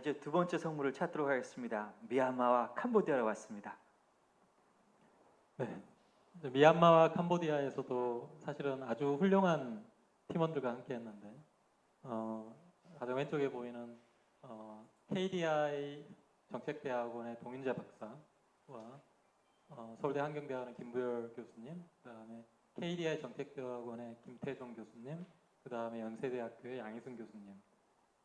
이제 두 번째 성물을 찾도록 하겠습니다. 미얀마와 캄보디아로 왔습니다. 네, 미얀마와 캄보디아에서도 사실은 아주 훌륭한 팀원들과 함께했는데 가장 왼쪽에 보이는 KDI 정책대학원의 동윤재 박사와 서울대 환경대학원의 김부열 교수님, 그다음에 KDI 정책대학원의 김태종 교수님, 그다음에 연세대학교의 양희순 교수님,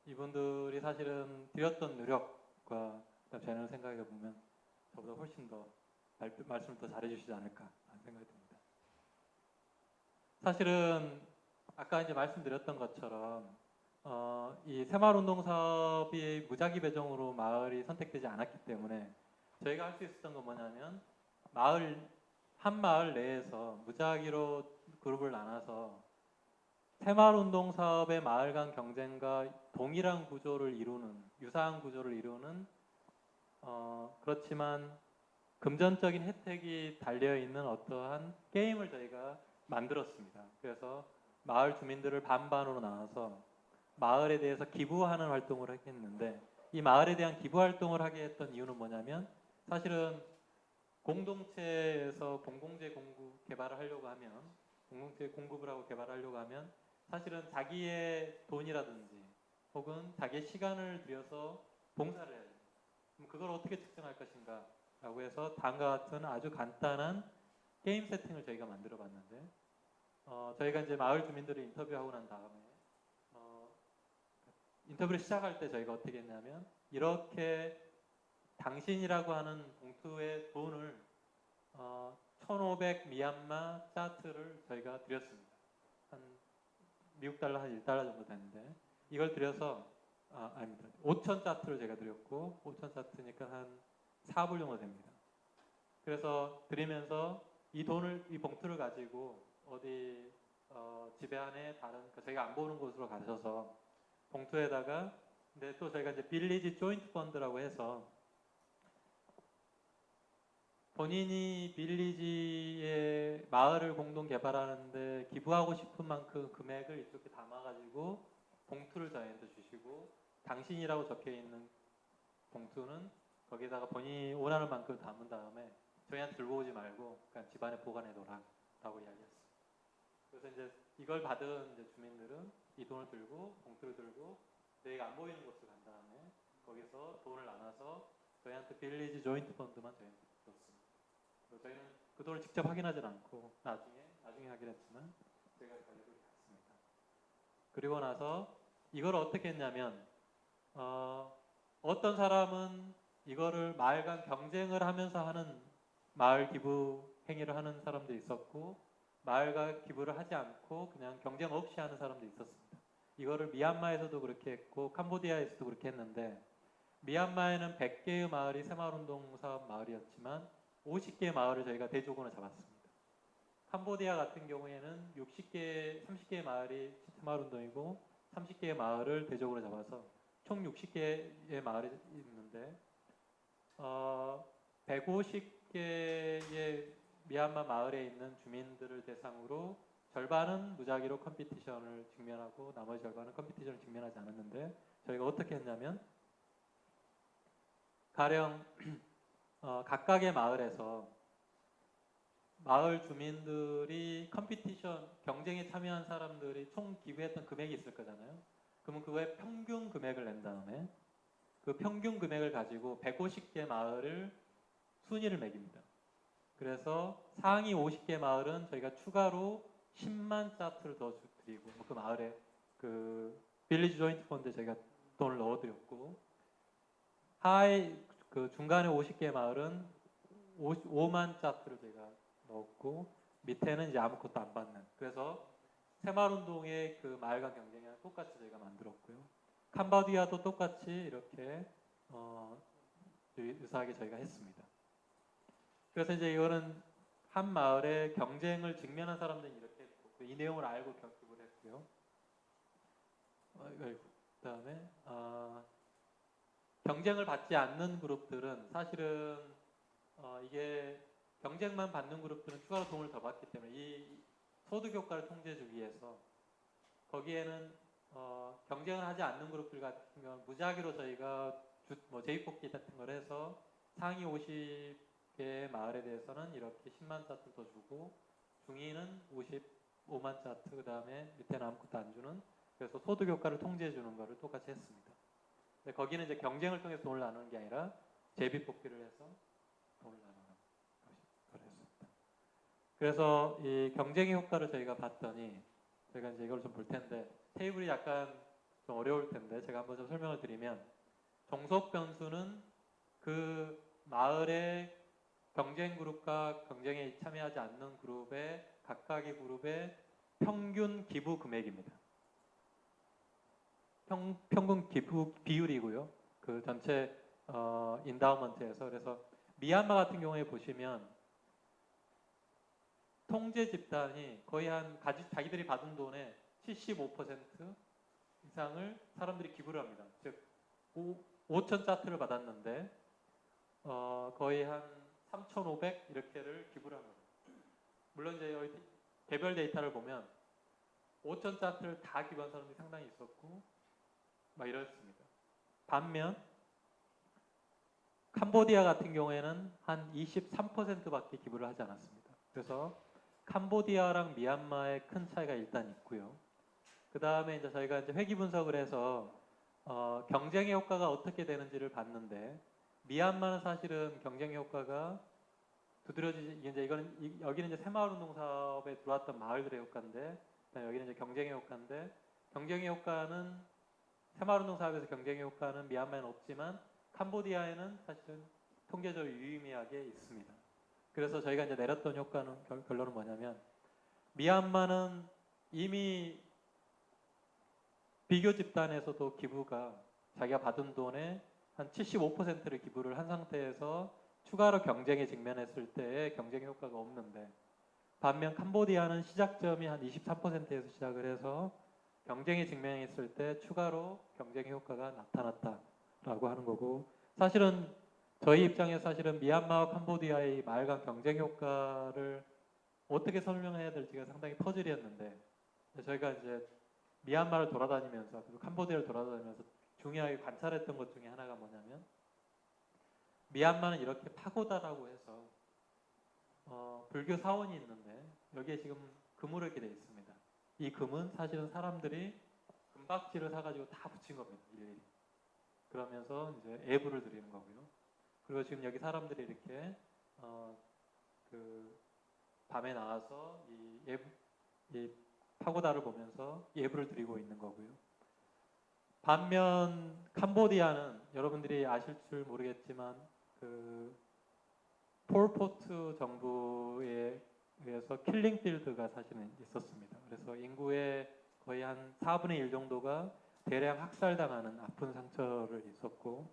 이분들이 사실은 들였던 노력과 저는 생각해 보면 저보다 훨씬 더 말씀을 더 잘해주시지 않을까 하는 생각이 듭니다. 사실은 아까 이제 말씀드렸던 것처럼 이 새마을운동 사업이 무작위 배정으로 마을이 선택되지 않았기 때문에 저희가 할 수 있었던 건 뭐냐면 한 마을 내에서 무작위로 그룹을 나눠서 새마을운동 사업의 마을 간 경쟁과 동일한 구조를 이루는, 유사한 구조를 이루는 그렇지만 금전적인 혜택이 달려있는 어떠한 게임을 저희가 만들었습니다. 그래서 마을 주민들을 반반으로 나눠서 마을에 대해서 기부하는 활동을 했는데, 이 마을에 대한 기부 활동을 하게 했던 이유는 뭐냐면, 사실은 공동체에서 공공재 공급 개발을 하려고 하면, 공동체 공급을 하고 개발하려고 하면 사실은 자기의 돈이라든지 혹은 자기의 시간을 들여서 봉사를 해야 돼요. 그럼 그걸 어떻게 측정할 것인가 라고 해서 다음과 같은 아주 간단한 게임 세팅을 저희가 만들어 봤는데, 저희가 이제 마을 주민들을 인터뷰하고 난 다음에 인터뷰를 시작할 때 저희가 어떻게 했냐면, 이렇게 당신이라고 하는 봉투에 돈을 1,500 미얀마 짜트를 저희가 드렸습니다. 한 미국 달러 한 1달러 정도 되는데, 이걸 드려서 아닙니다. 5,000 짜트를 제가 드렸고, 5,000 짜트니까 한 4불 정도 됩니다. 그래서 드리면서 이 봉투를 가지고 어디 집에 안에 다른 저희가 안 보는 곳으로 가셔서 봉투에다가, 근데 또 저희가 이제 빌리지 조인트 펀드라고 해서 본인이 빌리지의 마을을 공동 개발하는데 기부하고 싶은 만큼 금액을 이렇게 담아가지고 봉투를 저희한테 주시고, 당신이라고 적혀 있는 봉투는 거기다가 본인이 원하는 만큼 담은 다음에 저희한테 들고 오지 말고 그냥 집안에 보관해둬라 라고 이야기했어요. 그래서 이제 이걸 받은 이제 주민들은 이 돈을 들고 봉투를 들고 저희가 안 보이는 곳을 간 다음에 거기서 돈을 나눠서 저희한테 빌리지 조인트 펀드만 저희한테 줬습니다. 그래서 저희는 그 돈을 직접 확인하지 않고 나중에 하긴 했지만 저희가 가지고 갔습니다. 그리고 나서 이걸 어떻게 했냐면, 어떤 사람은 이거를 마을 간 경쟁을 하면서 하는 마을 기부 행위를 하는 사람도 있었고, 마을과 기부를 하지 않고 그냥 경쟁 없이 하는 사람도 있었습니다. 이거를 미얀마에서도 그렇게 했고 캄보디아에서도 그렇게 했는데, 미얀마에는 100개의 마을이 새마을운동 사업 마을이었지만 50개의 마을을 저희가 대조군을 잡았습니다. 캄보디아 같은 경우에는 30개의 마을이 새마을운동이고 30개의 마을을 대조군을 잡아서 총 60개의 마을이 있는데 150개의 미얀마 마을에 있는 주민들을 대상으로 절반은 무작위로 컴피티션을 직면하고 나머지 절반은 컴피티션을 직면하지 않았는데, 저희가 어떻게 했냐면, 가령 각각의 마을에서 마을 주민들이 컴피티션 경쟁에 참여한 사람들이 총 기부했던 금액이 있을 거잖아요. 그러면 그거의 평균 금액을 낸 다음에 그 평균 금액을 가지고 150개 마을을 순위를 매깁니다. 그래서 상위 50개 마을은 저희가 추가로 10만 짜트를 더 드리고, 그 마을에 그 빌리지 조인트 펀드에 저희가 돈을 넣어드렸고, 그 중간에 50개 마을은 5만 짜트를 저희가 넣었고, 밑에는 이제 아무것도 안 받는. 그래서 새마을운동의 그 마을간 경쟁이랑 똑같이 저희가 만들었고요. 캄보디아도 똑같이 이렇게 유사하게 저희가 했습니다. 그래서 이제 이거는 한 마을의 경쟁을 직면한 사람들이 이렇게 했고, 이 내용을 알고 기부를 했고요. 그다음에 경쟁을 받지 않는 그룹들은 사실은 이게 경쟁만 받는 그룹들은 추가로 돈을 더 받기 때문에 이 소득 효과를 통제해주기 위해서 거기에는 경쟁을 하지 않는 그룹들 같은 경우는 무작위로 저희가 제비뽑기 같은 걸 해서 상위 50개 마을에 대해서는 이렇게 10만 짜트 더 주고 중위는 55만 짜트 그 다음에 밑에는 아무것도 안 주는 그래서 소득 효과를 통제해 주는 거를 똑같이 했습니다. 근데 거기는 이제 경쟁을 통해서 돈을 나누는 게 아니라 제비뽑기를 해서 돈을 나누는 걸 했습니다. 그래서 이 경쟁의 효과를 저희가 봤더니 저희가 이제 이걸 좀 볼 텐데 테이블이 약간 좀 어려울 텐데 제가 한번 좀 설명을 드리면 종속 변수는 그 마을의 경쟁 그룹과 경쟁에 참여하지 않는 그룹의 각각의 그룹의 평균 기부 금액입니다. 평균 기부 비율이고요. 그 전체 인다우먼트에서 그래서 미얀마 같은 경우에 보시면 통제 집단이 거의 한 자기들이 받은 돈의 75% 이상을 사람들이 기부를 합니다. 즉 5천 짜트를 받았는데 거의 한 3,500 이렇게를 기부를 합니다. 물론 이제 여기 개별 데이터를 보면 5천 짜트를 다 기부한 사람들이 상당히 있었고 막 이렇습니다. 반면 캄보디아 같은 경우에는 한 23%밖에 기부를 하지 않았습니다. 그래서 캄보디아랑 미얀마의 큰 차이가 일단 있고요. 그 다음에 이제 저희가 이제 회귀 분석을 해서 경쟁의 효과가 어떻게 되는지를 봤는데 미얀마는 사실은 경쟁의 효과가 두드러지지 이제 이거는 여기는 이제 새마을운동 사업에 들어왔던 마을들의 효과인데 여기는 이제 경쟁의 효과인데 경쟁의 효과는 새마을운동 사업에서 경쟁의 효과는 미얀마에는 없지만 캄보디아에는 사실은 통계적으로 유의미하게 있습니다. 그래서 저희가 이제 내렸던 효과는 결론은 뭐냐면 미얀마는 이미 비교 집단에서도 기부가 자기가 받은 돈의 한 75%를 기부를 한 상태에서 추가로 경쟁에 직면했을 때의 경쟁 효과가 없는데 반면 캄보디아는 시작점이 한 23%에서 시작을 해서 경쟁에 직면했을 때 추가로 경쟁 효과가 나타났다라고 하는 거고 사실은 저희 입장에서 사실은 미얀마와 캄보디아의 마을 간 경쟁 효과를 어떻게 설명해야 될지가 상당히 퍼즐이었는데 저희가 이제 미얀마를 돌아다니면서 그리고 캄보디아를 돌아다니면서 중요하게 관찰했던 것 중에 하나가 뭐냐면 미얀마는 이렇게 파고다라고 해서 불교 사원이 있는데 여기에 지금 금으로 이렇게 돼 있습니다. 이 금은 사실은 사람들이 금박지를 사가지고 다 붙인 겁니다. 일일이. 그러면서 이제 애부를 드리는 거고요. 그리고 지금 여기 사람들이 이렇게 그 밤에 나와서 이 파고다를 보면서 예불을 드리고 있는 거고요. 반면 캄보디아는 여러분들이 아실 줄 모르겠지만 그 폴포트 정부에 의해서 킬링 필드가 사실은 있었습니다. 그래서 인구의 거의 한 4분의 1 정도가 대량 학살당하는 아픈 상처를 있었고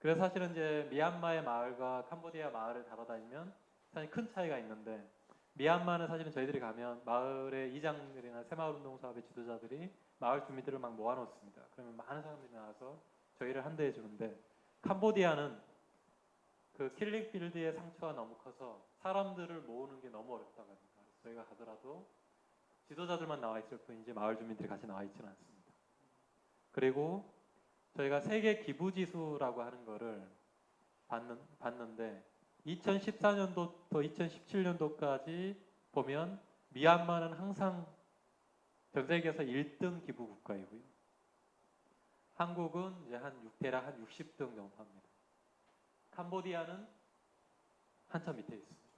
그래서 사실은 이제 미얀마의 마을과 캄보디아 마을을 다뤄다니면 사실 큰 차이가 있는데 미얀마는 사실은 저희들이 가면 마을의 이장들이나 새마을운동 사업의 지도자들이 마을 주민들을 막 모아놓습니다. 그러면 많은 사람들이 나와서 저희를 한대해 주는데 캄보디아는 그 킬링 필드의 상처가 너무 커서 사람들을 모으는 게 너무 어렵다고 합니다. 저희가 가더라도 지도자들만 나와 있을 뿐이지 마을 주민들이 같이 나와 있지는 않습니다. 그리고 저희가 세계 기부 지수라고 하는 거를 봤는데 2014년도부터 2017년도까지 보면 미얀마는 항상 전 세계에서 1등 기부 국가이고요. 한국은 이제 대략 한 60등 정도 합니다. 캄보디아는 한참 밑에 있습니다.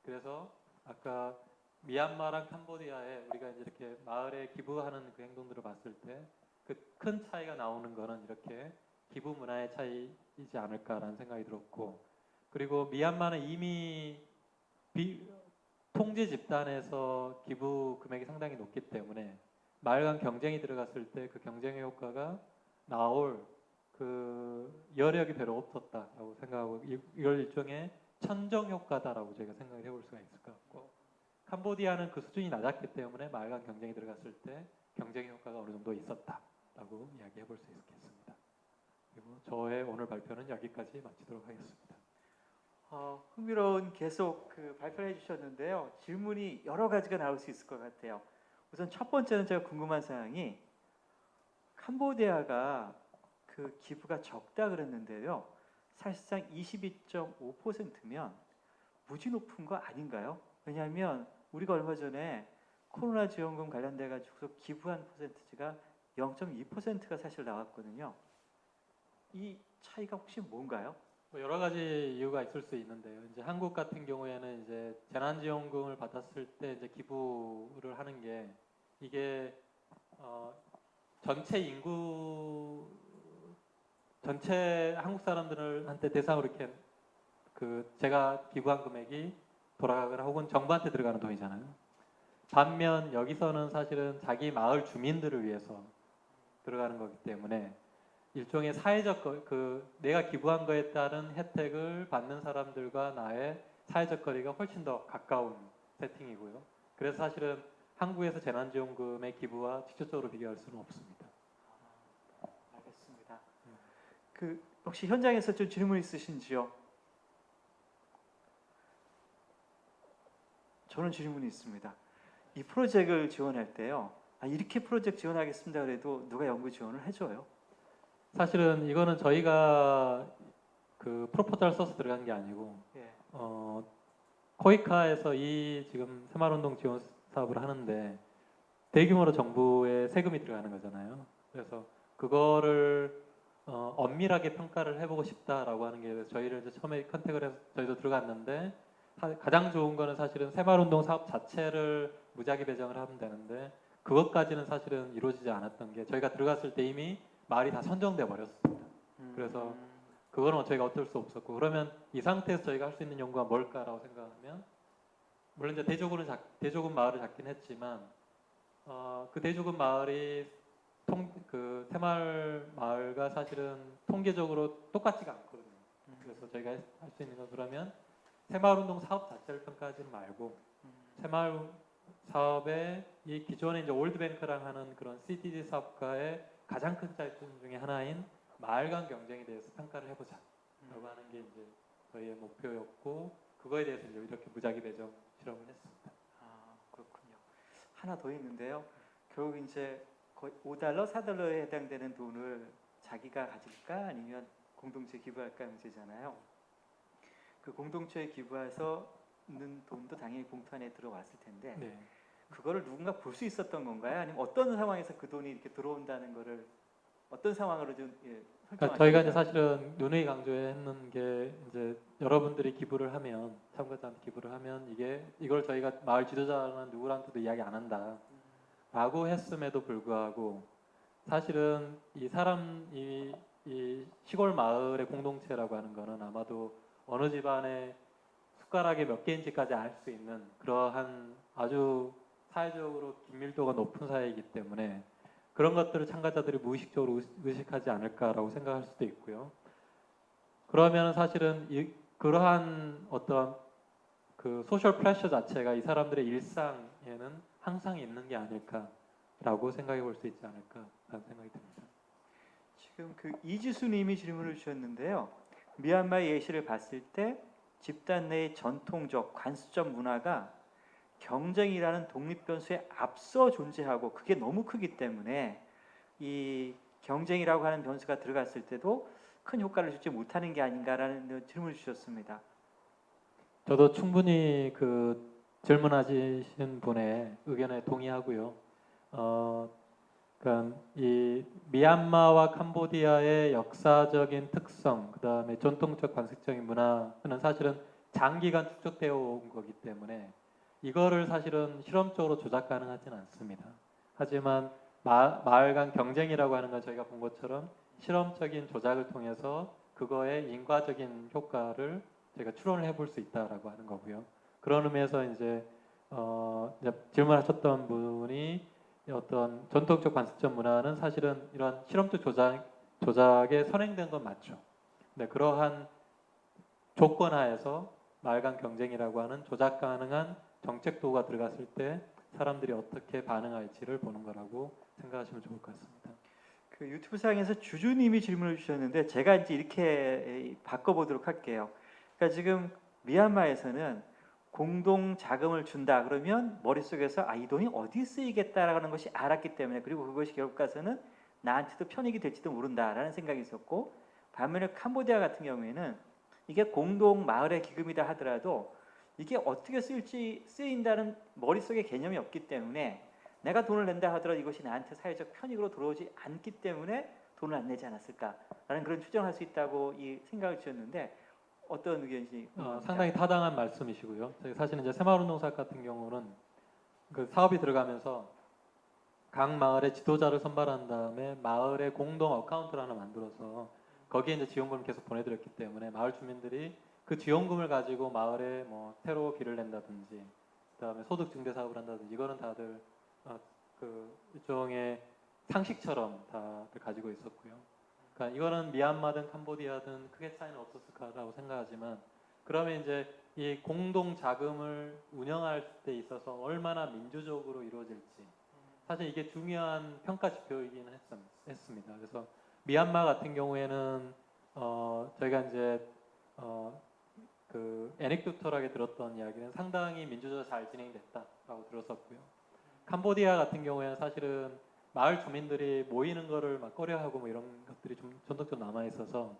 그래서 아까 미얀마랑 캄보디아에 우리가 이제 이렇게 마을에 기부하는 그 행동들을 봤을 때 그 큰 차이가 나오는 거는 이렇게 기부 문화의 차이이지 않을까라는 생각이 들었고 그리고 미얀마는 이미 통제 집단에서 기부 금액이 상당히 높기 때문에 마을 간 경쟁이 들어갔을 때 그 경쟁의 효과가 나올 그 여력이 별로 없었다라고 생각하고 이걸 일종의 천정 효과다라고 저희가 생각을 해볼 수가 있을 것 같고 캄보디아는 그 수준이 낮았기 때문에 마을 간 경쟁이 들어갔을 때 경쟁의 효과가 어느 정도 있었다라고 이야기해 볼 수 있겠습니다. 그리고 저의 오늘 발표는 여기까지 마치도록 하겠습니다. 흥미로운 계속 그 발표를 해주셨는데요. 질문이 여러 가지가 나올 수 있을 것 같아요. 우선 첫 번째는 제가 궁금한 사항이 캄보디아가 그 기부가 적다 그랬는데요. 사실상 22.5%면 무지 높은 거 아닌가요? 왜냐하면 우리가 얼마 전에 코로나 지원금 관련돼 가지고 기부한 퍼센티지가 0.2%가 사실 나왔거든요. 이 차이가 혹시 뭔가요? 뭐 여러 가지 이유가 있을 수 있는데요. 이제 한국 같은 경우에는 이제 재난지원금을 받았을 때 이제 기부를 하는 게 이게 전체 인구 전체 한국 사람들한테 대상으로 이렇게 그 제가 기부한 금액이 돌아가거나 혹은 정부한테 들어가는 돈이잖아요. 반면 여기서는 사실은 자기 마을 주민들을 위해서 들어가는 거기 때문에 일종의 사회적 내가 기부한 거에 따른 혜택을 받는 사람들과 나의 사회적 거리가 훨씬 더 가까운 세팅이고요. 그래서 사실은 한국에서 재난지원금의 기부와 직접적으로 비교할 수는 없습니다. 알겠습니다. 그 혹시 현장에서 좀 질문 있으신지요? 저는 질문이 있습니다. 이 프로젝트를 지원할 때요. 이렇게 프로젝트 지원하겠습니다. 그래도 누가 연구 지원을 해줘요? 사실은 이거는 저희가 그 프로포zal 써서 들어간 게 아니고 예. 코이카에서 이 지금 새마을운동 지원 사업을 하는데 대규모로 정부의 세금이 들어가는 거잖아요. 그래서 그거를 엄밀하게 평가를 해보고 싶다라고 하는 게 저희를 이제 처음에 컨택을 해서 저희도 들어갔는데 가장 좋은 거는 사실은 새마을운동 사업 자체를 무작위 배정을 하면 되는데 그것까지는 사실은 이루어지지 않았던 게 저희가 들어갔을 때 이미 마을이 다 선정돼 버렸습니다. 그래서 그거는 저희가 어쩔 수 없었고 그러면 이 상태에서 저희가 할 수 있는 연구가 뭘까라고 생각하면 물론 이제 대조군 마을을 잡긴 했지만 그 대조군 마을이 그 새마을 마을과 사실은 통계적으로 똑같지가 않거든요. 그래서 저희가 할 수 있는 건 그러면 새마을운동 사업 자체를 평가하지 말고 새마을 사업의 이 기존의 이제 올드뱅크랑 하는 그런 CDG 사업과의 가장 큰 차이점 중에 하나인 마을 간 경쟁에 대해서 평가를 해보자라고 하는 게 이제 저희의 목표였고 그거에 대해서 이제 이렇게 무작위 배정 실험을 했습니다. 그렇군요. 하나 더 있는데요. 결국 이제 거의 $5, $4에 해당되는 돈을 자기가 가질까 아니면 공동체 기부할까 문제잖아요. 그 공동체에 기부해서 있는 돈도 당연히 봉투 안에 들어왔을 텐데 네. 그거를 누군가 볼 수 있었던 건가요? 아니면 어떤 상황에서 그 돈이 이렇게 들어온다는 거를 어떤 상황으로 좀 그러니까 저희가 이제 사실은 누누이 강조했는 게 이제 여러분들이 기부를 하면 참가자한테 기부를 하면 이걸 저희가 마을 지도자는 누구한테도 이야기 안 한다라고 했음에도 불구하고 사실은 이 시골 마을의 공동체라고 하는 거는 아마도 어느 집안의 숟가락이 몇 개인지까지 알 수 있는 그러한 아주 사회적으로 긴밀도가 높은 사회이기 때문에 그런 것들을 참가자들이 무의식적으로 의식하지 않을까라고 생각할 수도 있고요. 그러면 사실은 그러한 어떤 그 소셜 프레셔 자체가 이 사람들의 일상에는 항상 있는 게 아닐까라고 생각해 볼 수 있지 않을까라는 생각이 듭니다. 지금 그 이지수님이 질문을 주셨는데요. 미얀마의 예시를 봤을 때 집단 내의 전통적 관습적 문화가 경쟁이라는 독립 변수에 앞서 존재하고 그게 너무 크기 때문에 이 경쟁이라고 하는 변수가 들어갔을 때도 큰 효과를 주지 못하는 게 아닌가라는 질문을 주셨습니다. 저도 충분히 그 질문하신 분의 의견에 동의하고요. 그러니까 이 미얀마와 캄보디아의 역사적인 특성, 그 다음에 전통적 관습적인 문화는 사실은 장기간 축적되어 온 거기 때문에 이거를 사실은 실험적으로 조작 가능하지는 않습니다. 하지만 마을 간 경쟁이라고 하는 건 저희가 본 것처럼 실험적인 조작을 통해서 그거의 인과적인 효과를 저희가 추론을 해볼 수 있다라고 하는 거고요. 그런 의미에서 이제 질문하셨던 분이 어떤 전통적 관습적 문화는 사실은 이런 실험적 조작에 선행된 건 맞죠. 네, 그러한 조건 하에서 마을 간 경쟁이라고 하는 조작 가능한 정책 도구가 들어갔을 때 사람들이 어떻게 반응할지를 보는 거라고 생각하시면 좋을 것 같습니다. 그 유튜브 상에서 주주님이 질문을 주셨는데 제가 이제 이렇게 바꿔보도록 할게요. 그러니까 지금 미얀마에서는 공동 자금을 준다 그러면 머릿속에서 이 돈이 어디 쓰이겠다라는 것이 알았기 때문에 그리고 그것이 결국 가서는 나한테도 편익이 될지도 모른다라는 생각이 있었고, 반면에 캄보디아 같은 경우에는 이게 공동 마을의 기금이다 하더라도 이게 어떻게 쓰인다는 머릿속에 개념이 없기 때문에 내가 돈을 낸다 하더라도 이것이 나한테 사회적 편익으로 들어오지 않기 때문에 돈을 안 내지 않았을까라는 그런 추정을 할 수 있다고 이 생각을 지었는데 어떤 의견인지 궁금합니다. 상당히 타당한 말씀이시고요. 저희 사실은 이제 새마을운동사 같은 경우는 그 사업이 들어가면서 각 마을의 지도자를 선발한 다음에 마을의 공동 어카운트를 하나 만들어서 거기에 이제 지원금을 계속 보내드렸기 때문에 마을 주민들이 그 지원금을 가지고 마을에 뭐 테러비를 낸다든지 그다음에 소득 증대 사업을 한다든지 이거는 다들 그 일종의 상식처럼 다들 가지고 있었고요. 그러니까 이거는 미얀마든 캄보디아든 크게 차이는 없었을까라고 생각하지만 그러면 이제 이 공동 자금을 운영할 때 있어서 얼마나 민주적으로 이루어질지 사실 이게 중요한 평가 지표이기는 했습니다. 그래서 미얀마 같은 경우에는 저희가 이제 그 애넥도털하게 들었던 이야기는 상당히 민주적으로 잘 진행됐다라고 들었었고요. 캄보디아 같은 경우에는 사실은 마을 주민들이 모이는 거를 막 꺼려하고 뭐 이런 것들이 좀 전통적으로 남아 있어서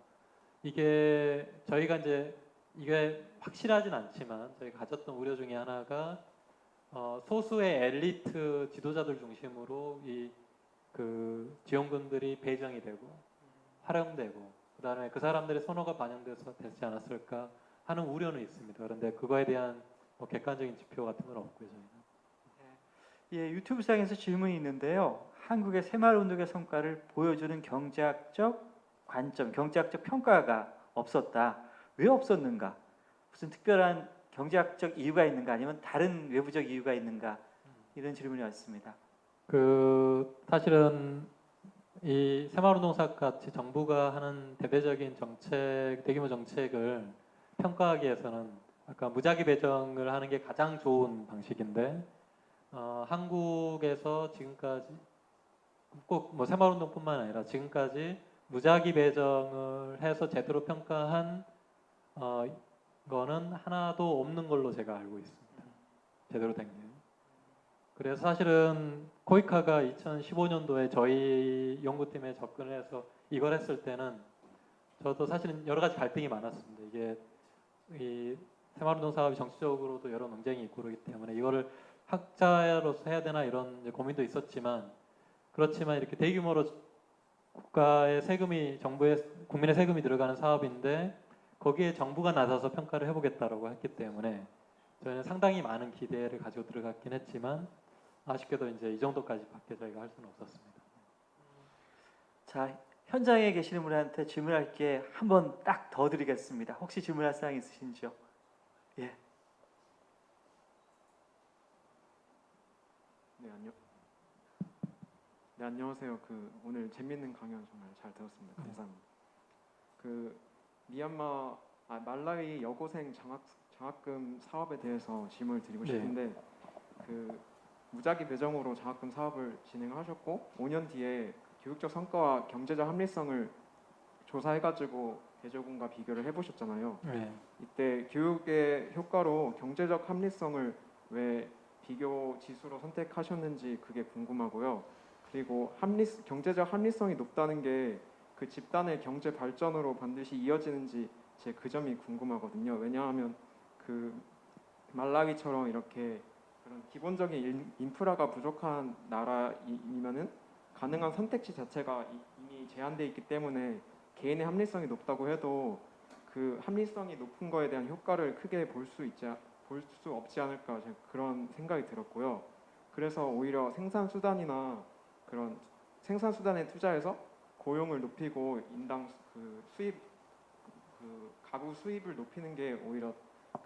이게 저희가 이제 이게 확실하진 않지만 저희가 가졌던 우려 중에 하나가 소수의 엘리트 지도자들 중심으로 이 그 지원금들이 배정이 되고 활용되고 그다음에 그 사람들의 선호가 반영돼서 되지 않았을까 하는 우려는 있습니다. 그런데 그거에 대한 뭐 객관적인 지표 같은 건 없고요. 저희는. 예, 유튜브상에서 질문이 있는데요. 한국의 새마을운동의 성과를 보여주는 경제학적 관점, 경제학적 평가가 없었다. 왜 없었는가? 무슨 특별한 경제학적 이유가 있는가? 아니면 다른 외부적 이유가 있는가? 이런 질문이 왔습니다. 그 사실은 이 새마을운동사 같이 정부가 하는 대대적인 정책, 대규모 정책을 평가하기 위해서는 아까 무작위 배정을 하는 게 가장 좋은 방식인데 한국에서 지금까지 꼭 뭐 새마을운동뿐만 아니라 지금까지 무작위 배정을 해서 제대로 평가한 거는 하나도 없는 걸로 제가 알고 있습니다. 제대로 된 게. 그래서 사실은 코이카가 2015년도에 저희 연구팀에 접근을 해서 이걸 했을 때는 저도 사실은 여러 가지 갈등이 많았습니다. 이게 이 새마을운동 사업이 정치적으로도 여러 논쟁이 있고 그러기 때문에 이거를 학자로서 해야 되나 이런 이제 고민도 있었지만 그렇지만 이렇게 대규모로 국가의 세금이 정부의 국민의 세금이 들어가는 사업인데 거기에 정부가 나서서 평가를 해보겠다라고 했기 때문에 저희는 상당히 많은 기대를 가지고 들어갔긴 했지만 아쉽게도 이제 이 정도까지밖에 저희가 할 수는 없었습니다. 자, 현장에 계시는 분한테 질문할 게 한 번 딱 더 드리겠습니다. 혹시 질문할 사항 있으신지요? 예. 네, 안녕하세요. 오늘 재밌는 강연 정말 잘 들었습니다. 감사합니다. 말라위 여고생 장학금 사업에 대해서 질문을 드리고 네. 싶은데 무작위 배정으로 장학금 사업을 진행하셨고 5년 뒤에 교육적 성과와 경제적 합리성을 조사해가지고 대조군과 비교를 해보셨잖아요. 네. 이때 교육의 효과로 경제적 합리성을 왜 비교 지수로 선택하셨는지 그게 궁금하고요. 그리고 경제적 합리성이 높다는 게 그 집단의 경제 발전으로 반드시 이어지는지 제 그 점이 궁금하거든요. 왜냐하면 말라위처럼 이렇게 그런 기본적인 인프라가 부족한 나라이면은 가능한 선택지 자체가 이미 제한되어 있기 때문에 개인의 합리성이 높다고 해도 그 합리성이 높은 거에 대한 효과를 크게 볼 수 없지 않을까 그런 생각이 들었고요. 그래서 오히려 생산수단이나 그런 생산수단에 투자해서 고용을 높이고 인당 가구 수입을 높이는 게 오히려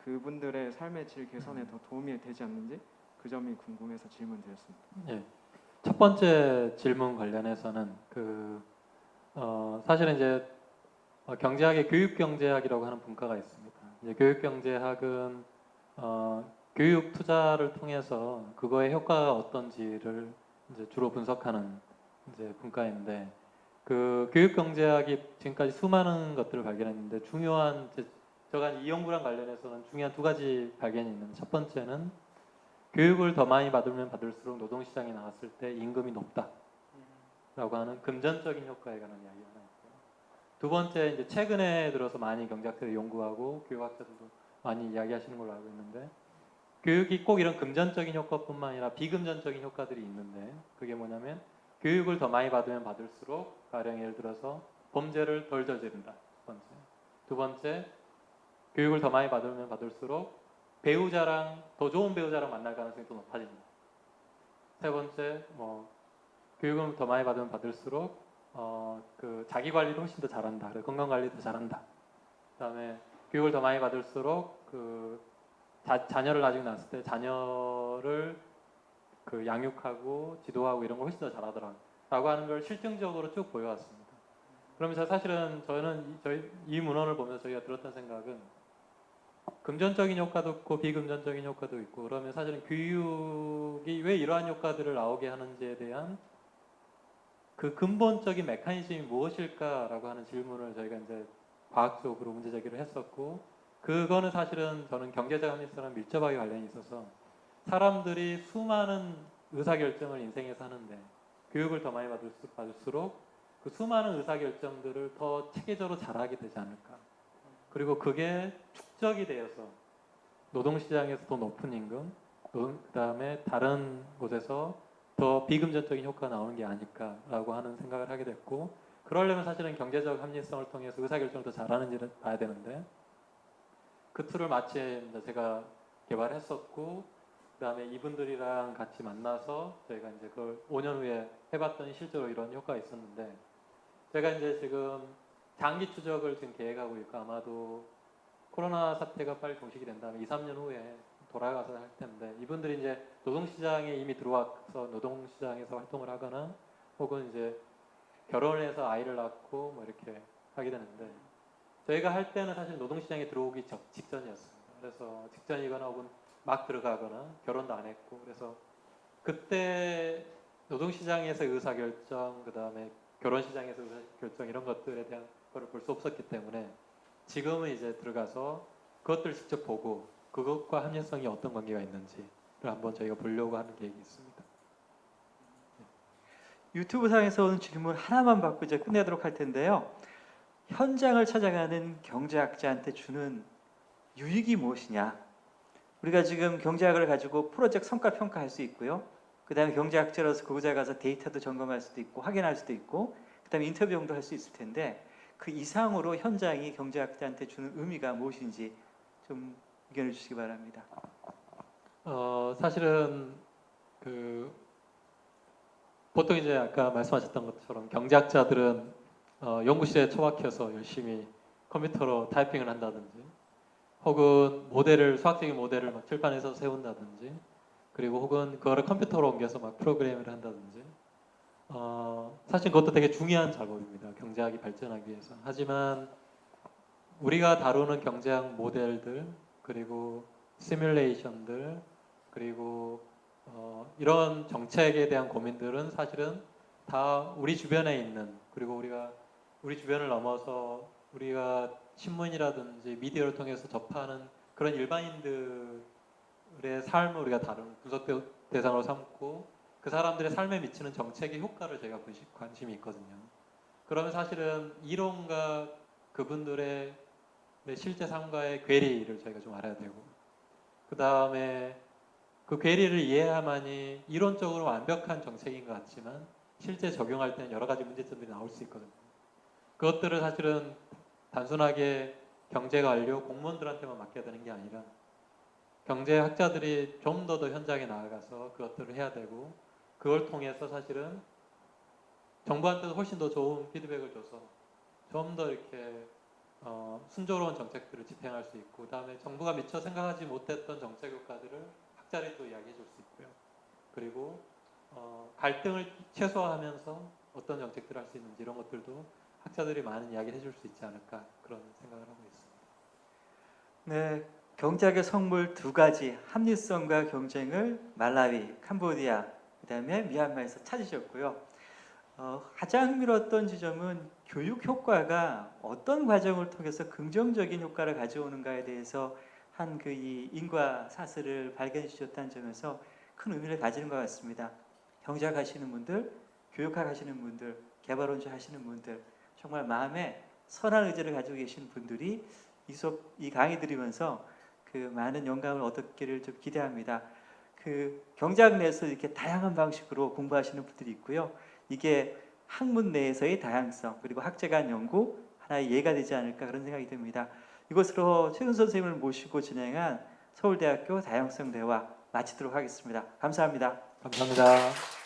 그분들의 삶의 질 개선에 더 도움이 되지 않는지 그 점이 궁금해서 질문드렸습니다. 예. 첫 번째 질문 관련해서는 사실은 이제 경제학의 교육경제학이라고 하는 분과가 있습니다. 이제 교육경제학은 교육 투자를 통해서 그거의 효과가 어떤지를 이제 주로 분석하는 이제 분과인데 그 교육경제학이 지금까지 수많은 것들을 발견했는데 중요한 제가 이 연구랑 관련해서는 중요한 두 가지 발견이 있는데 첫 번째는 교육을 더 많이 받으면 받을수록 노동시장에 나갔을 때 임금이 높다. 효과라고 하는 금전적인 효과에 관한 이야기 하나 있고요. 두 번째, 이제 최근에 들어서 많이 경제학자들이 연구하고 교육학자들도 많이 이야기하시는 걸로 알고 있는데, 교육이 꼭 이런 금전적인 효과뿐만 아니라 비금전적인 효과들이 있는데, 그게 뭐냐면 교육을 더 많이 받으면 받을수록, 가령 예를 들어서 범죄를 덜 저지른다. 첫 번째. 두 번째, 교육을 더 많이 받으면 받을수록 배우자랑, 더 좋은 배우자랑 만날 가능성이 더 높아집니다. 세 번째, 교육을 더 많이 받으면 받을수록 그 자기 관리를 훨씬 더 잘한다. 그리고 건강 관리도 잘한다. 그다음에 교육을 더 많이 받을수록 그 자녀를 나중에 낳았을 때 자녀를 그 양육하고 지도하고 이런 걸 훨씬 더 잘하더라라고 하는 걸 실증적으로 쭉 보여왔습니다. 그러면서 사실은 저희는 이 문헌을 보면서 저희가 들었던 생각은 금전적인 효과도 있고 비금전적인 효과도 있고, 그러면 사실은 교육이 왜 이러한 효과들을 나오게 하는지에 대한 그 근본적인 메커니즘이 무엇일까라고 하는 질문을 저희가 이제 과학적으로 문제 제기를 했었고, 그거는 사실은 저는 경제적 합리성랑 밀접하게 관련이 있어서 사람들이 수많은 의사결정을 인생에서 하는데 교육을 더 많이 받을수록 그 수많은 의사결정들을 더 체계적으로 잘하게 되지 않을까. 그리고 그게 축적이 되어서 노동시장에서 더 높은 임금, 그 다음에 다른 곳에서 더 비금전적인 효과가 나오는 게 아닐까라고 하는 생각을 하게 됐고, 그러려면 사실은 경제적 합리성을 통해서 의사결정을 더 잘하는지를 봐야 되는데, 그 툴을 마침 제가 개발했었고, 그 다음에 이분들이랑 같이 만나서 저희가 이제 그걸 5년 후에 해봤더니 실제로 이런 효과가 있었는데, 제가 이제 지금 장기 추적을 지금 계획하고 있고, 아마도 코로나 사태가 빨리 종식이 된다면 2, 3년 후에 돌아가서 할 텐데, 이분들이 이제 노동시장에 이미 들어와서 노동시장에서 활동을 하거나 혹은 이제 결혼해서 아이를 낳고 뭐 이렇게 하게 되는데, 저희가 할 때는 사실 노동시장에 들어오기 직전이었습니다. 그래서 직전이거나 혹은 막 들어가거나 결혼도 안 했고, 그래서 그때 노동시장에서 의사결정, 그 다음에 결혼시장에서 의사결정 이런 것들에 대한 거를 볼 수 없었기 때문에 지금은 이제 들어가서 그것들을 직접 보고 그것과 합리성이 어떤 관계가 있는지를 한번 저희가 보려고 하는 계획이 있습니다. 유튜브 상에서 오는 질문 하나만 받고 이제 끝내도록 할 텐데요. 현장을 찾아가는 경제학자한테 주는 유익이 무엇이냐? 우리가 지금 경제학을 가지고 프로젝트 성과 평가할 수 있고요. 그 다음에 경제학자로서 그곳에 가서 데이터도 점검할 수도 있고 확인할 수도 있고, 그 다음에 인터뷰도 할 수 있을 텐데, 그 이상으로 현장이 경제학자한테 주는 의미가 무엇인지 좀 의견을 주시기 바랍니다. 사실은 그 보통 이제 아까 말씀하셨던 것처럼 경제학자들은 연구실에 처박혀서 열심히 컴퓨터로 타이핑을 한다든지, 혹은 수학적인 모델을 막 칠판에서 세운다든지, 그리고 혹은 그거를 컴퓨터로 옮겨서 막 프로그램을 한다든지, 사실 그것도 되게 중요한 작업입니다. 경제학이 발전하기 위해서. 하지만 우리가 다루는 경제학 모델들, 그리고 시뮬레이션들, 그리고 이런 정책에 대한 고민들은 사실은 다 우리 주변에 있는, 그리고 우리 주변을 넘어서 우리가 신문이라든지 미디어를 통해서 접하는 그런 일반인들의 삶을 우리가 다루는 분석 대상으로 삼고, 그 사람들의 삶에 미치는 정책의 효과를 저희가 관심이 있거든요. 그러면 사실은 이론과 그분들의 실제 삶과의 괴리를 저희가 좀 알아야 되고, 그 다음에 그 괴리를 이해해야만이 이론적으로 완벽한 정책인 것 같지만 실제 적용할 때는 여러 가지 문제점들이 나올 수 있거든요. 그것들을 사실은 단순하게 경제관료 공무원들한테만 맡겨야 되는 게 아니라 경제학자들이 좀 더 현장에 나아가서 그것들을 해야 되고, 그걸 통해서 사실은 정부한테도 훨씬 더 좋은 피드백을 줘서 좀 더 이렇게 순조로운 정책들을 집행할 수 있고, 그다음에 정부가 미처 생각하지 못했던 정책 효과들을 학자들이 또 이야기해 줄 수 있고요. 그리고 갈등을 최소화하면서 어떤 정책들을 할 수 있는지 이런 것들도 학자들이 많은 이야기를 해줄 수 있지 않을까, 그런 생각을 하고 있습니다. 네, 경제학의 성물 두 가지, 합리성과 경쟁을 말라위, 캄보디아, 그 다음에 미얀마에서 찾으셨고요. 가장 흥미로웠던 지점은 교육 효과가 어떤 과정을 통해서 긍정적인 효과를 가져오는가에 대해서 한 그 이 인과 사슬을 발견해 주셨다는 점에서 큰 의미를 가지는 것 같습니다. 경제학 하시는 분들, 교육학 하시는 분들, 개발원주 하시는 분들, 정말 마음에 선한 의지를 가지고 계신 분들이 이 강의 들으면서 그 많은 영감을 얻기를 좀 기대합니다. 그 경제학 내에서 이렇게 다양한 방식으로 공부하시는 분들이 있고요. 이게 학문 내에서의 다양성 그리고 학제 간 연구 하나의 예가 되지 않을까 그런 생각이 듭니다. 이것으로 최은 선생님을 모시고 진행한 서울대학교 다양성 대화 마치도록 하겠습니다. 감사합니다. 감사합니다.